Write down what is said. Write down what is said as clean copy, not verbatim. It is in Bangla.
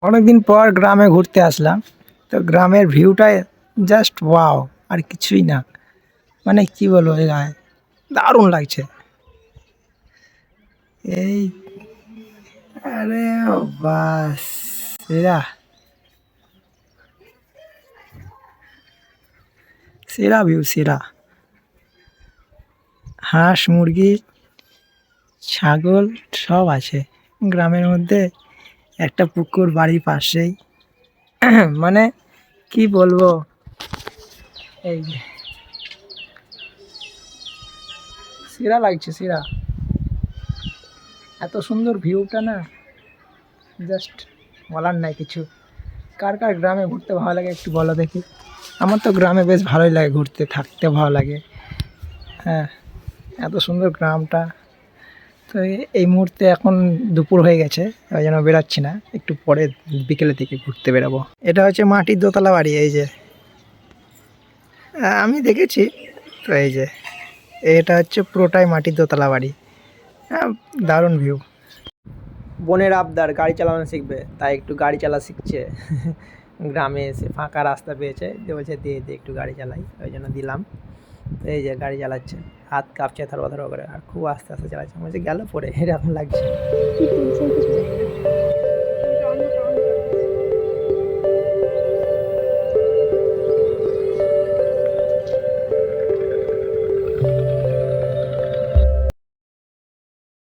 অনেকদিন পর গ্রামে ঘুরতে আসলাম। তো গ্রামের ভিউটা জাস্ট ওয়াও, আর কিছুই না। মানে কি বলবো, এই গায়ে দারুণ লাগছে। এই আরে বাস, সেরা সেরা ভিউ, সেরা। হাঁস, মুরগি, ছাগল সব আছে গ্রামের মধ্যে। একটা পুকুর বাড়ির পাশেই। মানে কি বলবো, এই যে সেরা লাগছে, সেরা। এত সুন্দর ভিউটা না, জাস্ট বলার নাই কিছু। কার কার গ্রামে ঘুরতে ভালো লাগে একটু বলো দেখি। আমার তো গ্রামে বেশ ভালোই লাগে, ঘুরতে থাকতে ভালো লাগে। হ্যাঁ, এত সুন্দর গ্রামটা। তো এই মুহূর্তে এখন দুপুর হয়ে গেছে, ওই জন্য বেরাচ্ছি না, একটু পরে বিকেলের দিকে ঘুরতে বেরাবো। এটা হচ্ছে মাটির দোতলা বাড়ি, এই যে আমি দেখেছি। তো এই যে এটা হচ্ছে পুরোটাই মাটির দোতলা বাড়ি। হ্যাঁ, দারুণ ভিউ। বোনের আবদার গাড়ি চালানো শিখবে, তাই একটু গাড়ি চালা শিখছে। গ্রামে এসে ফাঁকা রাস্তা পেয়েছে, দিয়ে বলছে দিয়ে দিয়ে একটু গাড়ি চালাই, ওই জন্য দিলাম। তো এই যে গাড়ি চালাচ্ছে, হাত কাঁপছে ধরো ধরো করে, আর খুব আস্তে আস্তে চালাচ্ছে, বলছে গেল পরে এরকম লাগছে।